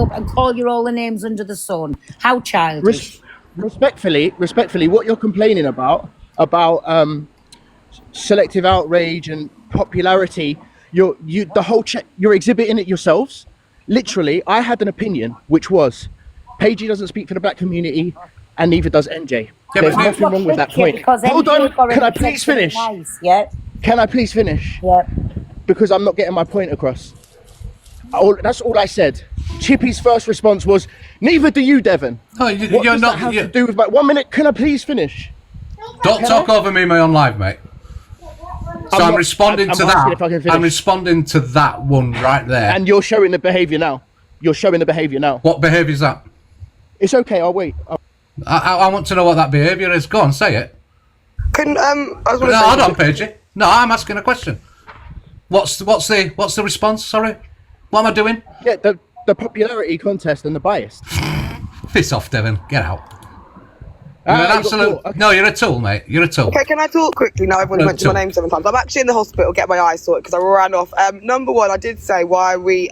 up and call you all the names under the sun. How childish. Respectfully, what you're complaining about selective outrage and popularity, you're exhibiting it yourselves. Literally, I had an opinion, which was, Paigey doesn't speak for the black community, and neither does NJ. Yeah, There's nothing wrong with that point. Hold on, can I please finish? Nice, yeah. Can I please finish? Yeah. Because I'm not getting my point across. That's all I said. Chippy's first response was, neither do you, Devon. No, What you're does not. that have to do with 1 minute? Can I please finish? Don't talk over me, my own live, mate. So I'm responding to that. I'm responding to that one right there. And you're showing the behaviour now. What behaviour is that? It's okay. I'll wait. I want to know what that behaviour is. Go on, say it. Hold on, Paigey. No, I'm asking a question. What's the response? Sorry, what am I doing? Yeah, the popularity contest and the bias. Piss off, Devon. Get out. You're an absolute. Okay. No, you're a tool, mate. You're a tool. Okay, can I talk quickly? Now everyone's mentioned my name 7 times. I'm actually in the hospital getting my eyes sorted because I ran off. Number one, I did say why are we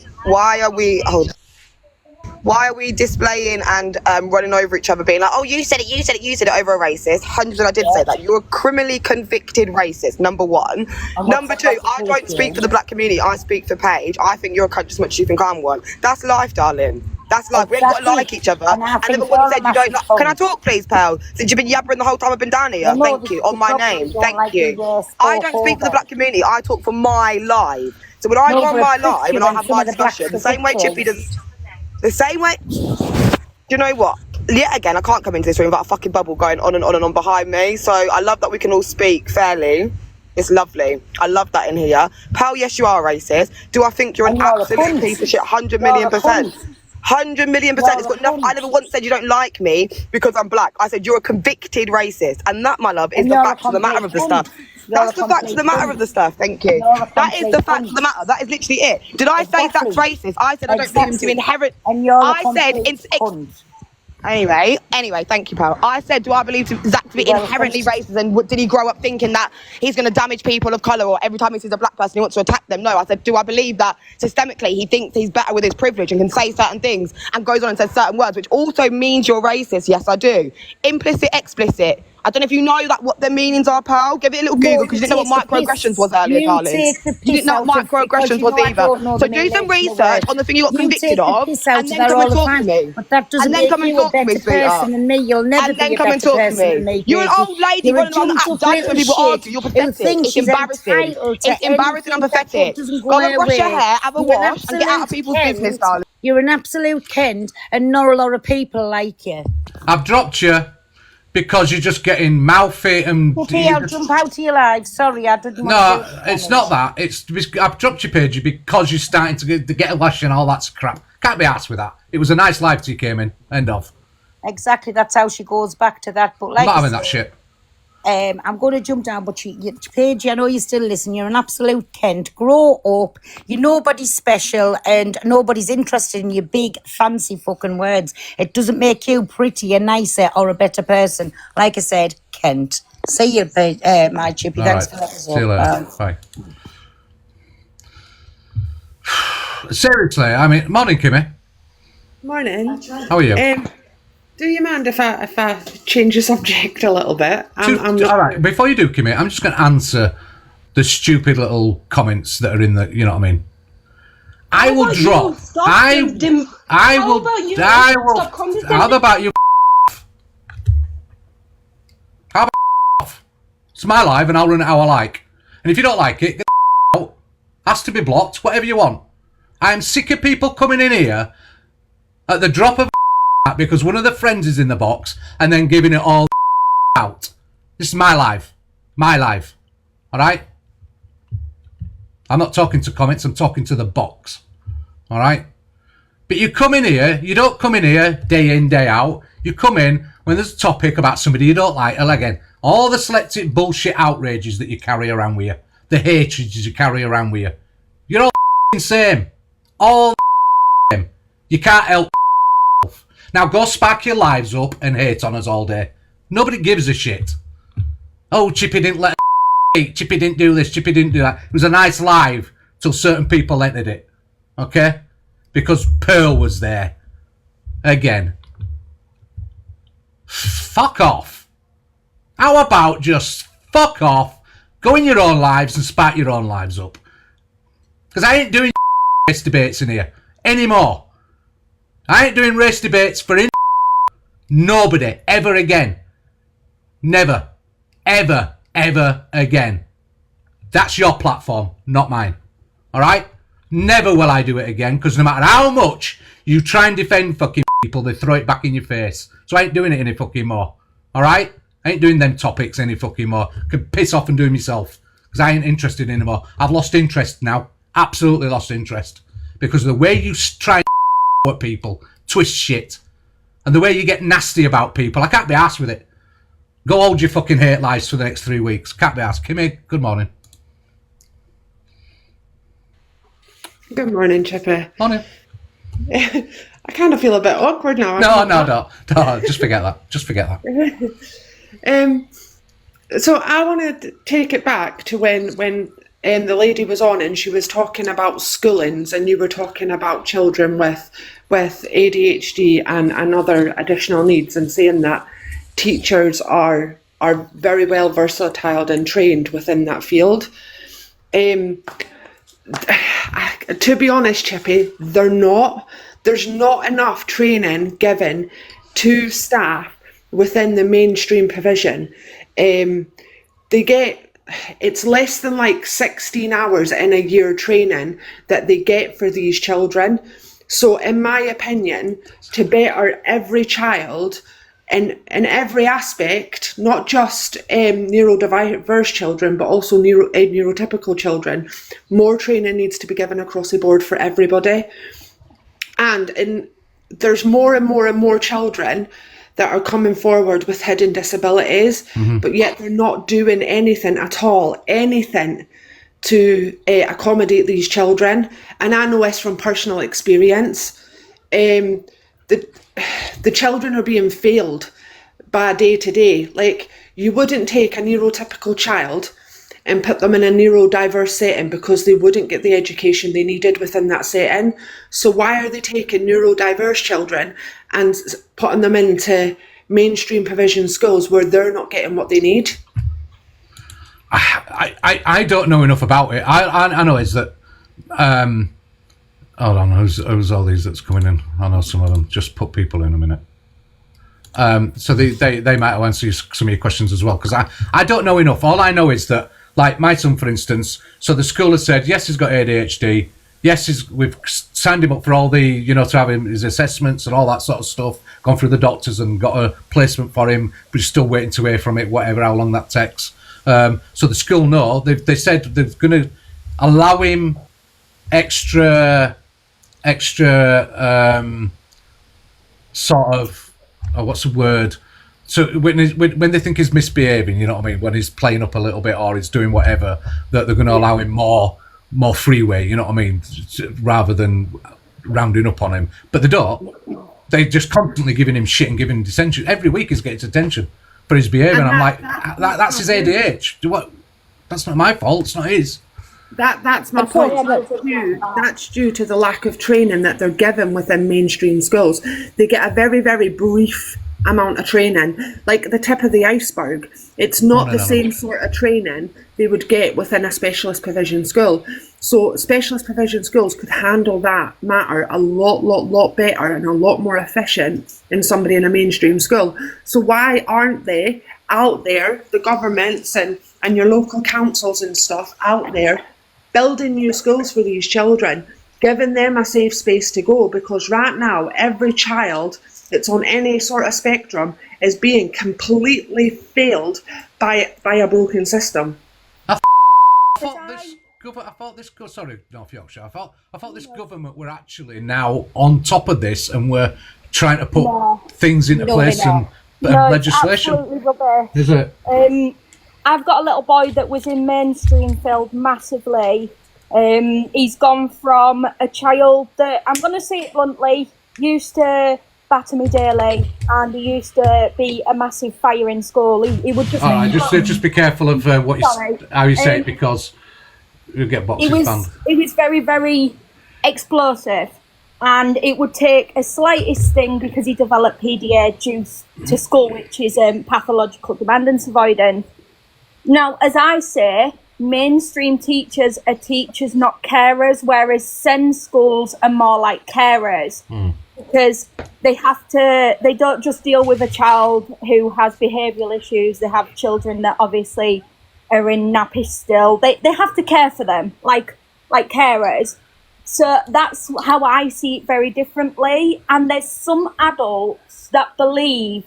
displaying and running over each other, being like, oh, you said it over a racist. 100%, I did say that. You're a criminally convicted racist, number one. Number two, I don't speak for the black community, I speak for Paige. I think you're a cunt just as much as you think I'm one. That's life, darling. That's life. We ain't got to like each other. And everyone said you don't like... Can I talk, please, pal? Since you've been yabbering the whole time I've been down here. Thank you. On my name. Thank you. I don't speak for the black community. I talk for my life. So when I go on my live and I have my discussion, the same way Chippy does... The same way... Do you know what? Yet again, I can't come into this room without a fucking bubble going on and on and on behind me. So I love that we can all speak fairly. It's lovely. I love that in here. Pal, yes, you are racist. Do I think you're an absolute piece of shit? 100 million %. 100 million %. It's got nothing. I never once said you don't like me because I'm black. I said you're a convicted racist. And that, my love, is the fact of the matter of the stuff. That's the fact of the matter of the stuff. Thank you. That is the fact of the matter. That is literally it. Did I say that's racist? I said I don't believe him to inherit. I said Anyway, thank you, pal. I said, do I believe Zach to be inherently racist, and did he grow up thinking that he's going to damage people of colour, or every time he sees a black person he wants to attack them? No, I said, do I believe that systemically he thinks he's better with his privilege and can say certain things and goes on and says certain words, which also means you're racist? Yes, I do. Implicit, explicit. I don't know if you know what the meanings are, pal. Give it a little Google, because you didn't know what microaggressions was earlier, darling. You didn't know what microaggressions was either. So do some research on the thing you got convicted of, and then come and talk to me. But that doesn't make you a better person than me. You'll never be a better person than me. You're an old lady running around the app dancing when people argue. You're pathetic. It's embarrassing. It's embarrassing and pathetic. Go and brush your hair, have a wash, and get out of people's business, darling. You're an absolute Kent, and not a lot of people like you. I've dropped you because you're just getting mouthy and... I'll jump out of your life. Sorry, I didn't want to... No, it's not that. I've dropped your page because you're starting to get a lash and all that crap. Can't be arsed with that. It was a nice live till you came in. End of. Exactly, that's how she goes back to that. But like I'm not having that shit. I'm going to jump down, but Paige, I know you still listen. You're an absolute Kent. Grow up. You're nobody special, and nobody's interested in your big, fancy fucking words. It doesn't make you prettier, nicer, or a better person. Like I said, Kent. See you, my Chippy. Thanks for that. See you later. Bye. Seriously, I mean, morning, Kimmy. Morning. How are you? Do you mind if I change the subject a little bit? All right, before you do, Kimmy, I'm just going to answer the stupid little comments that are in the, you know what I mean? I will drop. How about you? How about off? It's my live and I'll run it how I like. And if you don't like it, get out. Has to be blocked, whatever you want. I am sick of people coming in here at the drop of because one of the friends is in the box and then giving it all out. This is my life. My life. Alright? I'm not talking to comments, I'm talking to the box. Alright? But you come in here, you don't come in here day in, day out. You come in when there's a topic about somebody you don't like. And again, all the selective bullshit outrages that you carry around with you. The hatreds you carry around with you. You're all same. All same. You can't help. Now go spark your lives up and hate on us all day. Nobody gives a shit. Oh, Chippy didn't let eat. Chippy didn't do this. Chippy didn't do that. It was a nice live till certain people entered it. Okay? Because Pearl was there. again. Fuck off. How about just fuck off, go in your own lives and spat your own lives up? Because I ain't doing race debates in here anymore. I ain't doing race debates for nobody ever again. Never, ever, ever again. That's your platform, not mine. All right? Never will I do it again, because no matter how much you try and defend fucking people, they throw it back in your face. So I ain't doing it any fucking more. All right? I ain't doing them topics any fucking more. I can piss off and do it myself, because I ain't interested anymore. I've lost interest now. Absolutely lost interest. Because of the way you try and at people, twist shit, and the way you get nasty about people, I can't be arsed with it. Go hold your fucking hate lives for the next 3 weeks. Can't be arsed. Kimmy, good morning. Good morning, Chippy. Morning. I kind of feel a bit awkward now. No, just forget that. Just forget that. So I want to take it back to when the lady was on and she was talking about schoolings, and you were talking about children with ADHD and other additional needs, and saying that teachers are very well versatile and trained within that field. To be honest, Chippy, they're not. There's not enough training given to staff within the mainstream provision. It's less than like 16 hours in a year training that they get for these children. So in my opinion, to better every child in every aspect, not just neurodiverse children, but also neurotypical children, more training needs to be given across the board for everybody. And there's more and more and more children that are coming forward with hidden disabilities, but yet they're not doing anything at all, anything to accommodate these children. And I know this from personal experience. The children are being failed by day to day. Like, you wouldn't take a neurotypical child and put them in a neurodiverse setting because they wouldn't get the education they needed within that setting. So why are they taking neurodiverse children and putting them into mainstream provision schools where they're not getting what they need? I don't know enough about it. I know is that hold on, who's all these that's coming in? I know some of them. Just put people in a minute. So they might answer some of your questions as well, because I don't know enough. All I know is that, like my son, for instance, so the school has said, yes, he's got ADHD. Yes, we've signed him up for all the, to have his assessments and all that sort of stuff, gone through the doctors and got a placement for him, but he's still waiting to hear from it, whatever, how long that takes. So the school know, they said they're going to allow him extra sort of, what's the word? So when they think he's misbehaving, you know what I mean, when he's playing up a little bit or he's doing whatever, that they're going to allow him more freeway, you know what I mean, rather than rounding up on him. But they don't. They're just constantly giving him shit and giving him detention. Every week he's getting detention for his behaviour. And I'm like, that's his ADH. What? That's not my fault. It's not his. That's my point. That's due to the lack of training that they're given within mainstream schools. They get a very, very brief amount of training, like the tip of the iceberg. It's not the same sort of training they would get within a specialist provision school. So specialist provision schools could handle that matter a lot better and a lot more efficient than somebody in a mainstream school. So why aren't they out there, the governments and your local councils and stuff out there, building new schools for these children, giving them a safe space to go? Because right now, every child that's on any sort of spectrum is being completely failed by a broken system. I thought this government were actually now on top of this and were trying to put things into place and legislation. Absolutely rubbish. Is it? I've got a little boy that was in mainstream field massively. He's gone from a child that, I'm going to say it bluntly, used to batter me daily, and he used to be a massive fire in school. He would just... All right, just be careful of how you say it, because you'll get boxes banned. He was very, very explosive. and it would take a slightest thing because he developed PDA due to school, which is pathological dependence avoidance. Now, as I say, mainstream teachers are teachers, not carers, whereas SEND schools are more like carers. Because they don't just deal with a child who has behavioural issues, they have children that obviously are in nappies still. They have to care for them, like carers. So that's how I see it very differently. And there's some adults that believe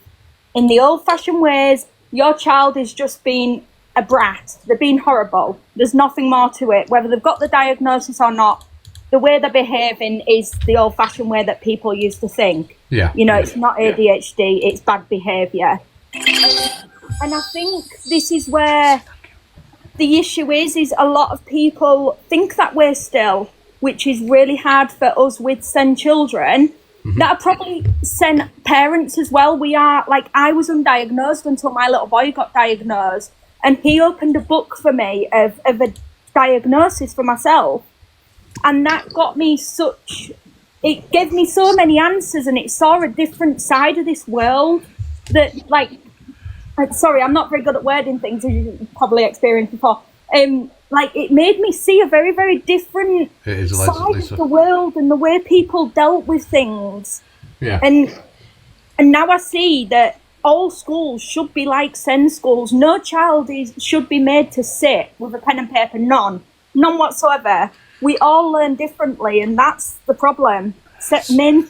in the old-fashioned ways, your child is just being a brat, they're being horrible, there's nothing more to it, whether they've got the diagnosis or not. The way they're behaving is the old-fashioned way that people used to think. Yeah. You know, it's not ADHD, it's bad behaviour. And I think this is where the issue is a lot of people think that way still, which is really hard for us with SEND children. That are probably SEND parents as well. We are, like, I was undiagnosed until my little boy got diagnosed. And he opened a book for me of a diagnosis for myself. And that got me it gave me so many answers, and it saw a different side of this world that, like, sorry, I'm not very good at wording things, as you've probably experienced before. Like, it made me see a very, very different side of the world and the way people dealt with things. Yeah. And now I see that all schools should be like SEND schools. No child should be made to sit with a pen and paper. None whatsoever. We all learn differently, and that's the problem.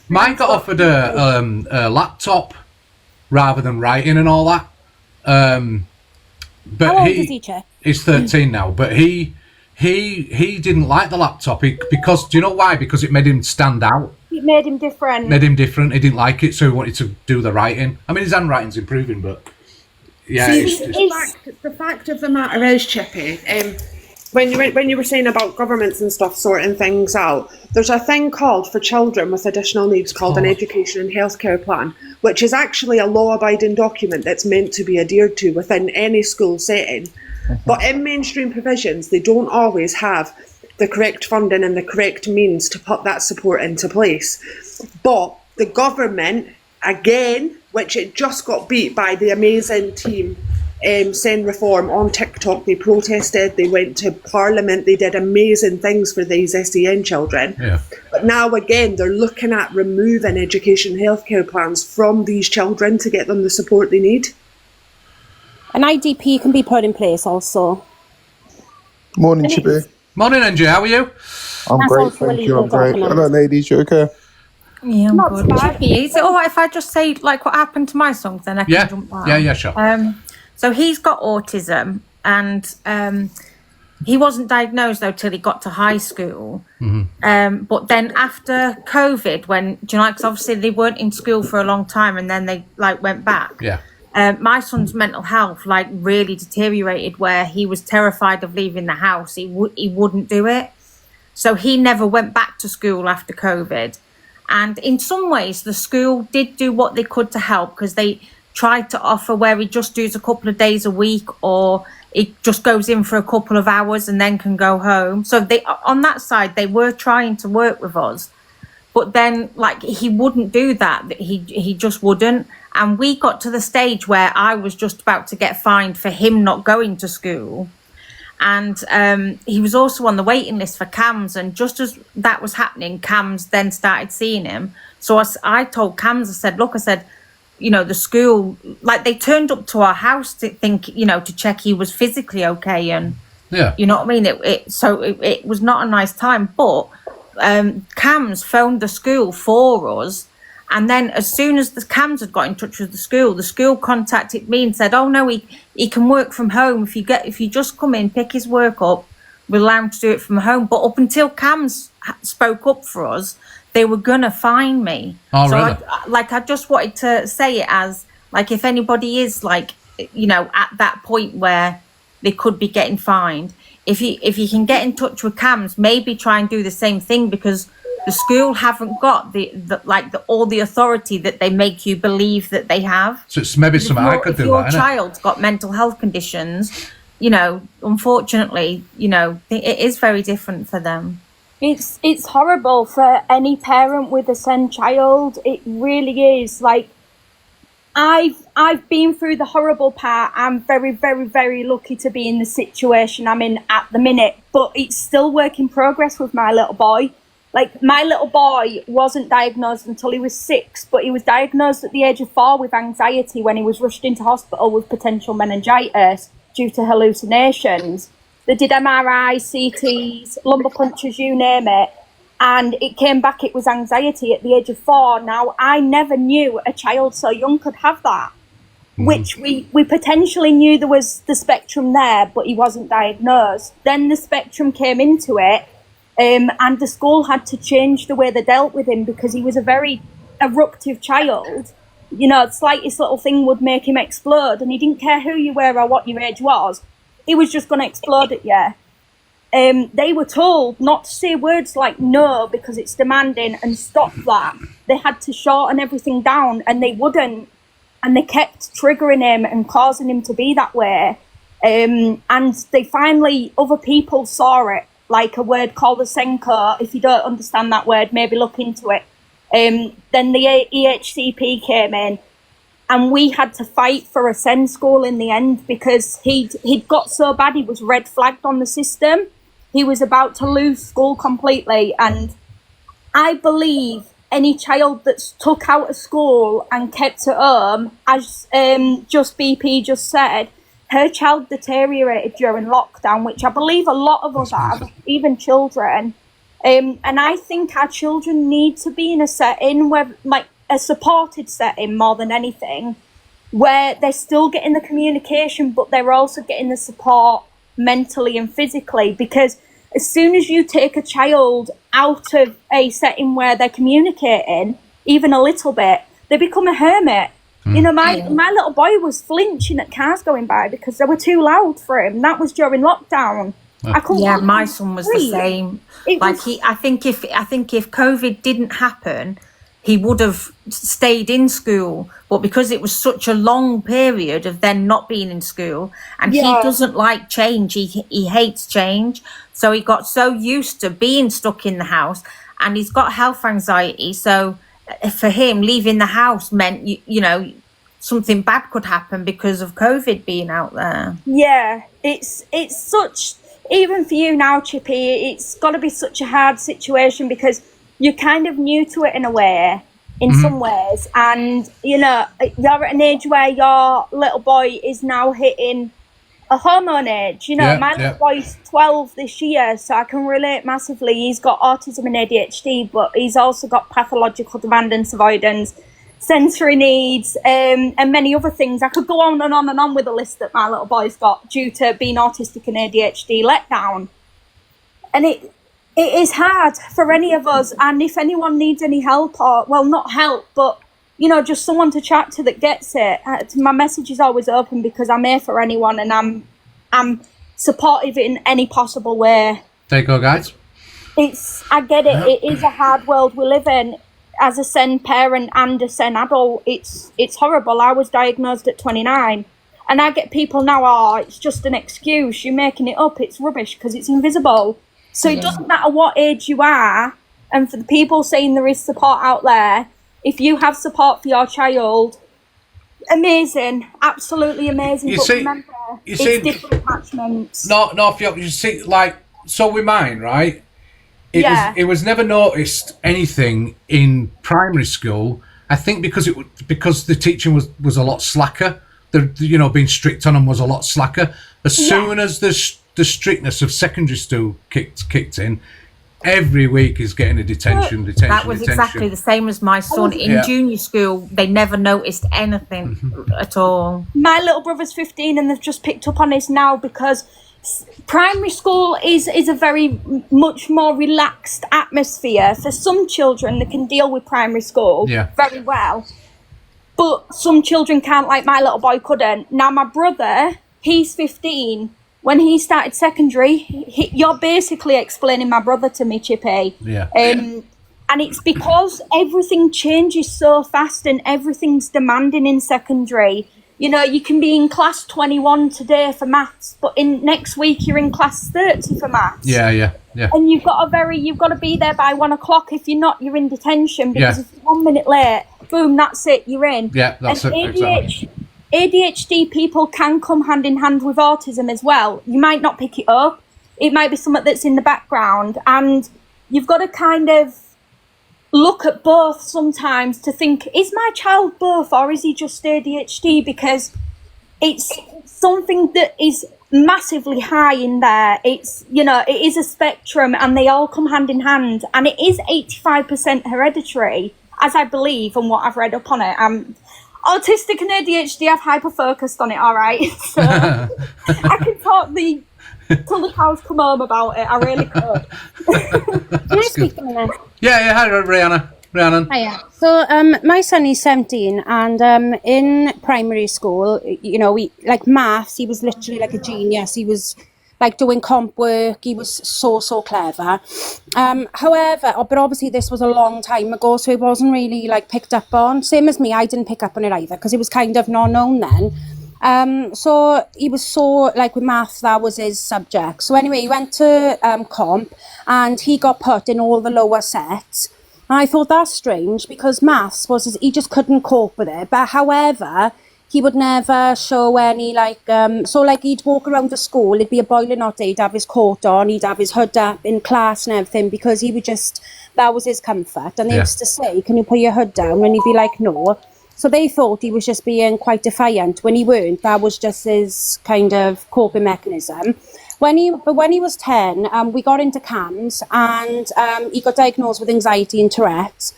Mine got offered a laptop rather than writing and all that. But how old is he, Che? He's 13 now, but he didn't like the laptop because, do you know why? Because it made him stand out. It made him different. He didn't like it, so he wanted to do the writing. I mean, his handwriting's improving, but yeah. The fact of the matter is, Chippy, when you were saying about governments and stuff sorting things out, there's a thing called for children with additional needs called an education and healthcare plan, which is actually a law-abiding document that's meant to be adhered to within any school setting. But in mainstream provisions, they don't always have the correct funding and the correct means to put that support into place. But the government, again, which it just got beat by the amazing team SEND Reform on TikTok, they protested, they went to Parliament, they did amazing things for these SEN children. Yeah. But now again, they're looking at removing education healthcare plans from these children to get them the support they need. An IDP can be put in place also. Morning, Chippy. Morning, NJ, how are you? I'm That's great, also a thank you. legal I'm great. document. Hello, ladies. You okay? Yeah, I'm Not good. bad. Chippy, is it all right if I just say like what happened to my son? Then I can jump down. Yeah, sure. So he's got autism, and he wasn't diagnosed though till he got to high school. But then after COVID, when do you know, because obviously they weren't in school for a long time, and then they like went back. Yeah. My son's mental health like really deteriorated, where he was terrified of leaving the house. He wouldn't do it, so he never went back to school after COVID. And in some ways, the school did do what they could to help, because they tried to offer where he just does a couple of days a week, or he just goes in for a couple of hours and then can go home. So they, on that side, they were trying to work with us. But then, like, he wouldn't do that. He just wouldn't. And we got to the stage where I was just about to get fined for him not going to school. And he was also on the waiting list for CAMHS. And just as that was happening, CAMHS then started seeing him. So I told CAMHS, I said, look, I said, you know, the school, like, they turned up to our house to think, you know, to check he was physically okay. And, Yeah. you know what I mean? It was not a nice time. But CAMHS phoned the school for us. And then as soon as the CAMHS had got in touch with the school contacted me and said, oh no, he can work from home. If you just come in, pick his work up, we'll allow him to do it from home. But up until CAMHS spoke up for us, they were gonna fine me. Oh, so really? I just wanted to say it as, like, if anybody is, like, you know, at that point where they could be getting fined, if you can get in touch with CAMHS, maybe try and do the same thing, because the school haven't got all the authority that they make you believe that they have. So it's maybe something I could do. If your that, innit? child's got mental health conditions, you know, unfortunately, you know, it is very different for them. It's horrible for any parent with a SEN child. It really is. Like, I've been through the horrible part. I'm very, very, very lucky to be in the situation I'm in at the minute, but it's still work in progress with my little boy. Like, my little boy wasn't diagnosed until he was 6, but he was diagnosed at the age of 4 with anxiety when he was rushed into hospital with potential meningitis due to hallucinations. They did MRI, CTs, lumbar punctures, you name it, and it came back it was anxiety at the age of 4. Now, I never knew a child so young could have that, which we potentially knew there was the spectrum there, but he wasn't diagnosed. Then the spectrum came into it, and the school had to change the way they dealt with him because he was a very eruptive child. You know, the slightest little thing would make him explode, and he didn't care who you were or what your age was. He was just going to explode at you. They were told not to say words like no because it's demanding and stop that. They had to shorten everything down, and they wouldn't. And they kept triggering him and causing him to be that way. And they finally, other people saw it, like a word called a SENCO. If you don't understand that word, maybe look into it. Then the EHCP came in, and we had to fight for a SEN school in the end because he'd got so bad he was red flagged on the system. He was about to lose school completely, and I believe any child that's took out of school and kept at home, as Just BP just said, her child deteriorated during lockdown, which I believe a lot of us have, even children. And I think our children need to be in a setting where, like, a supported setting more than anything, where they're still getting the communication, but they're also getting the support mentally and physically. Because as soon as you take a child out of a setting where they're communicating, even a little bit, they become a hermit. You know, my little boy was flinching at cars going by because they were too loud for him. That was during lockdown. My son was the same. I think if COVID didn't happen, he would have stayed in school, but because it was such a long period of then not being in school, and he doesn't like change, he hates change, so he got so used to being stuck in the house, and he's got health anxiety, so for him leaving the house meant you know something bad could happen because of COVID being out there. It's such, even for you now, Chippy, it's got to be such a hard situation because you're kind of new to it in a way, in some ways. And, you know, you're at an age where your little boy is now hitting a hormone age. You know, my little boy's 12 this year, so I can relate massively. He's got autism and ADHD, but he's also got pathological dependence avoidance, sensory needs, and many other things. I could go on and on and on with the list that my little boy's got due to being autistic and ADHD letdown. And it is hard for any of us, and if anyone needs any help, or, well, not help, but, you know, just someone to chat to that gets it, my message is always open because I'm here for anyone, and I'm supportive in any possible way. There you go, guys. I get it, it is a hard world we live in. As a SEN parent and a SEN adult, it's horrible. I was diagnosed at 29, and I get people now, oh, it's just an excuse, you're making it up, it's rubbish because it's invisible. So it doesn't matter what age you are, and for the people saying there is support out there, if you have support for your child, amazing, absolutely amazing. But remember, it's different attachments. No, you see, like, so with mine, right? It was never noticed anything in primary school. I think because the teaching was a lot slacker. Being strict on them was a lot slacker. As soon as the strictness of secondary school kicked in, every week is getting a detention. That was exactly the same as my son. In junior school, they never noticed anything at all. My little brother's 15 and they've just picked up on this now because primary school is a very much more relaxed atmosphere. For some children, they can deal with primary school very well. But some children can't, like my little boy couldn't. Now, my brother, he's 15. When he started secondary, you're basically explaining my brother to me, Chippy. And it's because everything changes so fast and everything's demanding in secondary. you know, you can be in class 21 today for maths, but in next week you're in class 30 for maths. Yeah. And you've got to be there by 1 o'clock. If you're not, you're in detention, because if you're 1 minute late, boom, that's it, you're in. Yeah, that's and it. Exactly. ADHD people can come hand in hand with autism as well. You might not pick it up. It might be something that's in the background, and you've got to kind of look at both sometimes to think, is my child both, or is he just ADHD? Because it's something that is massively high in there. It's, you know, it is a spectrum, and they all come hand in hand, and it is 85% hereditary, as I believe, and what I've read up on it. Autistic and ADHD, I've hyper-focused on it, all right? So I can talk till the cows come home about it. I really could. Can I speak a minute? Yeah. Hi, Rhiannon. Hiya. So my son is 17, and in primary school, you know, like maths, he was literally like a genius. He was like doing comp work. He was so clever. However, but obviously this was a long time ago, so it wasn't really like picked up on. Same as me, I didn't pick up on it either, because it was kind of not known then. So he was so, like with maths, that was his subject. So anyway, he went to comp, and he got put in all the lower sets. And I thought that's strange, because maths he just couldn't cope with it. But however, he would never show any so like he'd walk around the school, it'd be a boiling hot day, he'd have his coat on, he'd have his hood up in class and everything, because he would that was his comfort. And they used to say, can you put your hood down? And he'd be like, no. So they thought he was just being quite defiant, when he weren't. That was just his kind of coping mechanism. When he was 10, we got into CAMHS, and he got diagnosed with anxiety and Tourette's.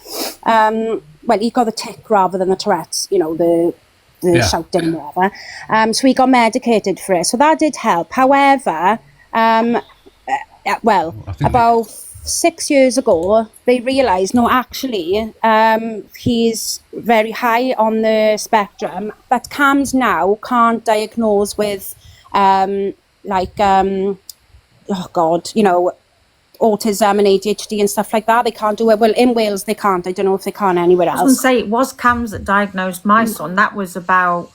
Well, he got the tic rather than the Tourette's, you know, the shouting and whatever. So he got medicated for it. So that did help. However, about 6 years ago, they realised, no, actually, he's very high on the spectrum, but CAMHS now can't diagnose with, you know, autism and ADHD and stuff like that. They can't do it. Well, in Wales, they can't. I don't know if they can anywhere else. I was going to say, it was CAMHS that diagnosed my son. That was about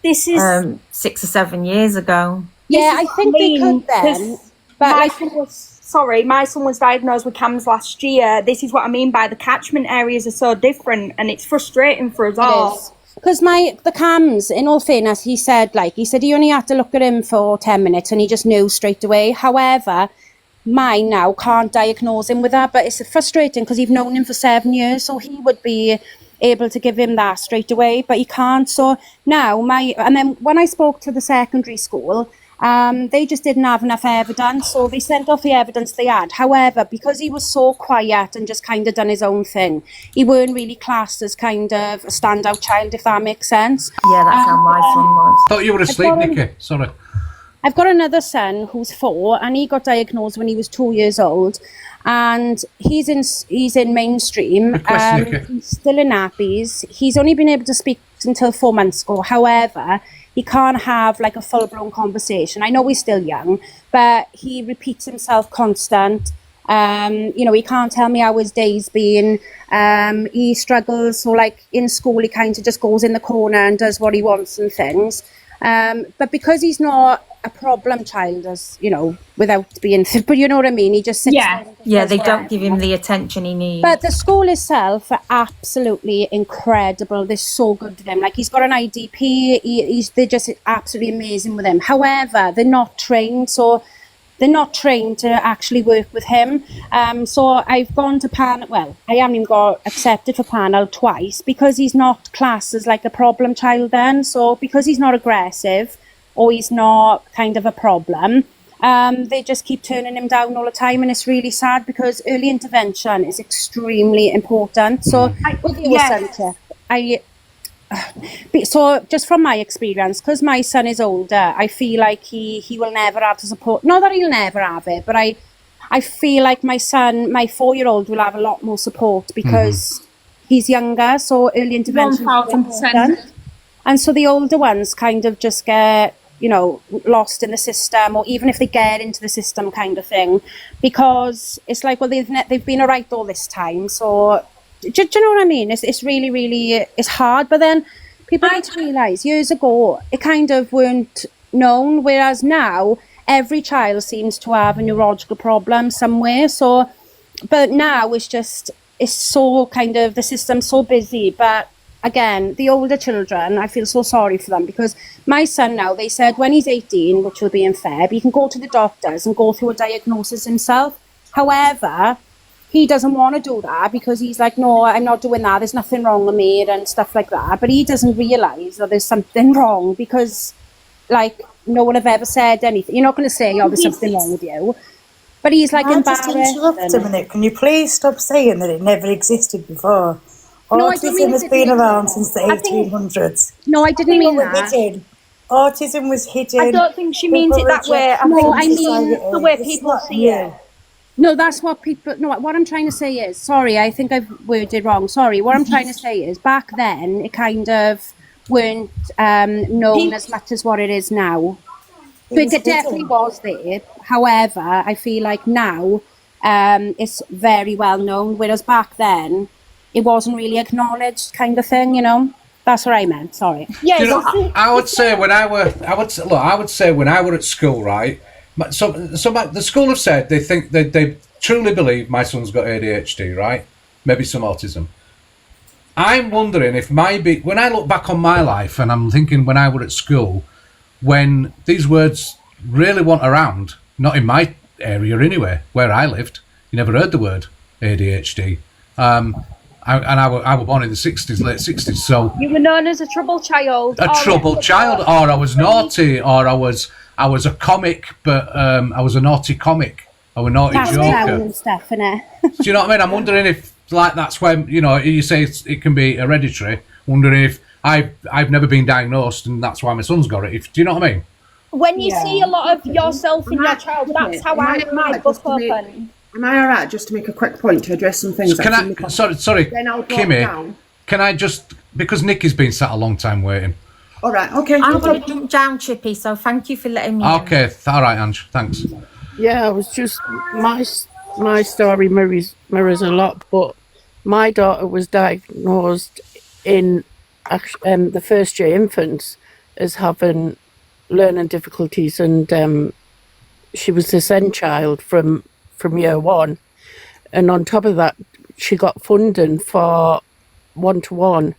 6 or 7 years ago. Yeah, I think they could then. But my son was diagnosed with CAMHS last year. This is what I mean by the catchment areas are so different, and it's frustrating for us all. Because the CAMHS, in all fairness, he said he only had to look at him for 10 minutes and he just knew straight away. However, mine now can't diagnose him with that, but it's frustrating because you've known him for 7 years, so he would be able to give him that straight away, but he can't. So now and then when I spoke to the secondary school, they just didn't have enough evidence, so they sent off the evidence they had. However, because he was so quiet and just kind of done his own thing, he weren't really classed as kind of a standout child, if that makes sense. Yeah, that's how my son was. Thought you were asleep, Nikki. Sorry. I've got another son who's 4, and he got diagnosed when he was 2 years old, and he's in mainstream. He's still in nappies. He's only been able to speak until 4 months ago. However, he can't have like a full-blown conversation. I know he's still young, but he repeats himself constant. You know, he can't tell me how his day's been. He struggles. So like in school, he kind of just goes in the corner and does what he wants and things. But because he's not a problem child, as you know, without being, but you know what I mean, he just sits there and they don't give him the attention he needs. But the school itself are absolutely incredible. They're so good to him. Like, he's got an IDP. They're just absolutely amazing with him. However, they're not trained, so they're not trained to actually work with him. So I've gone to panel. Well, I haven't even got accepted for panel twice because he's not classed as like a problem child then. So because he's not aggressive or he's not kind of a problem, they just keep turning him down all the time, and it's really sad because early intervention is extremely important. So with your son, so just from my experience, because my son is older, I feel like he will never have the support. Not that he'll never have it, but I feel like my son, my 4-year-old, will have a lot more support because he's younger, so early intervention is 1000%. And so the older ones kind of just get, you know, lost in the system, or even if they get into the system kind of thing, because it's like, well, they've been all right all this time. So do you know what I mean? It's really, really, it's hard. But then People need to realise, years ago, it kind of weren't known, whereas now, every child seems to have a neurological problem somewhere. So, but now it's so kind of, the system's so busy. But again, the older children, I feel so sorry for them, because my son now, they said when he's 18, which will be in Feb, he can go to the doctors and go through a diagnosis himself. However, he doesn't want to do that because he's like, no, I'm not doing that. There's nothing wrong with me and stuff like that. But he doesn't realise that there's something wrong because, like, no one have ever said anything. You're not going to say, oh, there's something wrong with you. But he's like embarrassed. Just a minute. Can you please stop saying that it never existed before? No, I don't mean Autism has been around since the 1800s. No, I didn't mean that. Hidden. Autism was hidden. I don't think she means it that way. I mean the way people see it. No, that's what people... No, what I'm trying to say is... Sorry, I think I've worded wrong. Sorry. What I'm trying to say is, back then, it kind of weren't known as much as what it is now. But it definitely was there. However, I feel like now it's very well known, whereas back then, it wasn't really acknowledged kind of thing, you know? That's what I meant, sorry. Yeah, You know, I would say when I were at school, right? So the school have said they truly believe my son's got ADHD, right? Maybe some autism. I'm wondering if when I look back on my life and I'm thinking when I were at school, when these words really weren't around, not in my area anyway, where I lived, you never heard the word ADHD. I was born in the 60s, late 60s, so... You were known as a troubled child. A troubled child, or I was naughty, or I was a comic, but I was a naughty comic. I was a naughty That's joker. and stuff, innit? Do you know what I mean? I'm wondering if, like, that's when, you know, you say it can be hereditary. Wondering if I've never been diagnosed, and that's why my son's got it. Do you know what I mean? When you see a lot of yourself in your child, that's how my book opened. Am I alright just to make a quick point to address some things? Sorry, Then I'll drop Kimmy, down. can I just, because Nick has been sat a long time waiting. Alright, okay. I'm going to jump down, Chippy, so thank you for letting me in. Okay, all right, Ange, thanks. Yeah, I was just my story mirrors a lot, but my daughter was diagnosed in the first year infants as having learning difficulties, and she was a SEND child from year one, and on top of that, she got funding for 1-to-1,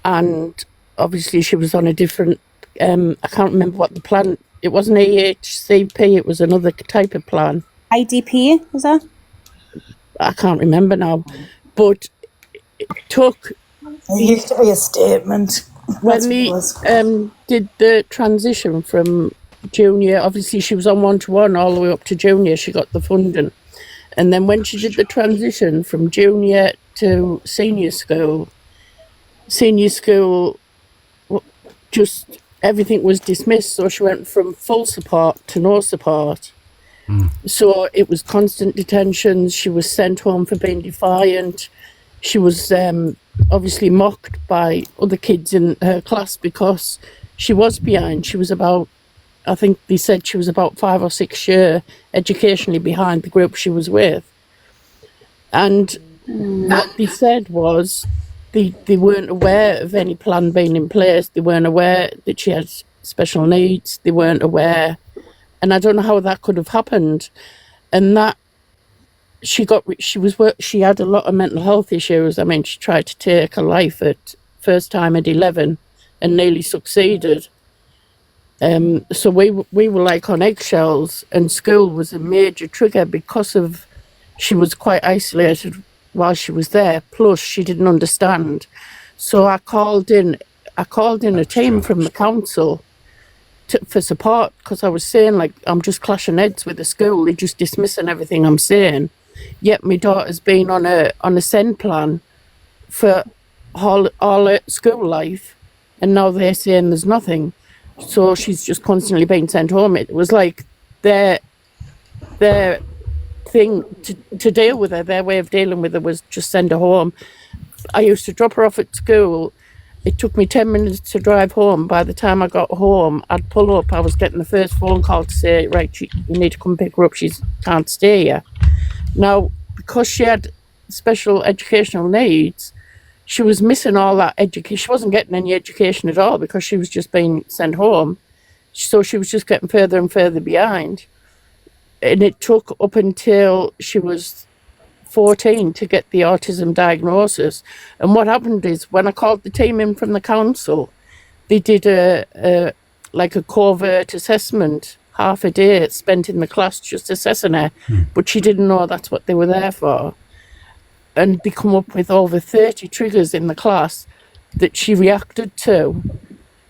and obviously she was on a different. I can't remember what the plan. It wasn't AHCP. It was another type of plan. IDP, is that? I can't remember now, but it took. It used to be a statement. When we did the transition from junior, obviously she was on 1-to-1 all the way up to junior, she got the funding. And then when she did the transition from junior to senior school, just everything was dismissed, so she went from full support to no support. So it was constant detentions, she was sent home for being defiant, she was obviously mocked by other kids in her class because she was behind. She was about, I think they said she was about 5 or 6 years educationally behind the group she was with. And what they said was they weren't aware of any plan being in place. They weren't aware that she had special needs. They weren't aware. And I don't know how that could have happened. And that she had a lot of mental health issues. I mean, she tried to take her life at first time at 11 and nearly succeeded. So we were like on eggshells, and school was a major trigger because of she was quite isolated while she was there. Plus, she didn't understand. So I called in a team from the council for support, because I was saying, like, I'm just clashing heads with the school. They're just dismissing everything I'm saying. Yet my daughter's been on a SEND plan for all her school life, and now they're saying there's nothing. So she's just constantly being sent home. It was like their thing to deal with her, their way of dealing with her was just send her home. I used to drop her off at school. It took me 10 minutes to drive home. By the time I got home, I'd pull up. I was getting the first phone call to say, right, you need to come pick her up. She can't stay here. Now, because she had special educational needs, she was missing all that education. She wasn't getting any education at all because she was just being sent home. So she was just getting further and further behind. And it took up until she was 14 to get the autism diagnosis. And what happened is when I called the team in from the council, they did a covert assessment, half a day spent in the class just assessing her, but she didn't know that's what they were there for. And they come up with over 30 triggers in the class that she reacted to.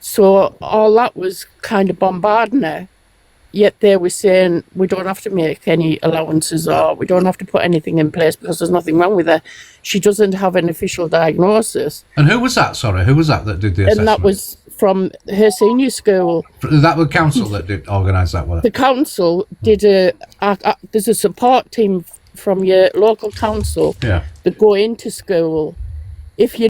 So all that was kind of bombarding her. Yet they were saying we don't have to make any allowances or we don't have to put anything in place because there's nothing wrong with her. She doesn't have an official diagnosis. And who was that? Sorry, who was that did the assessment? And that was from her senior school. That was the council that did organise that, was it? The council did there's a support team from your local council that go into school. If you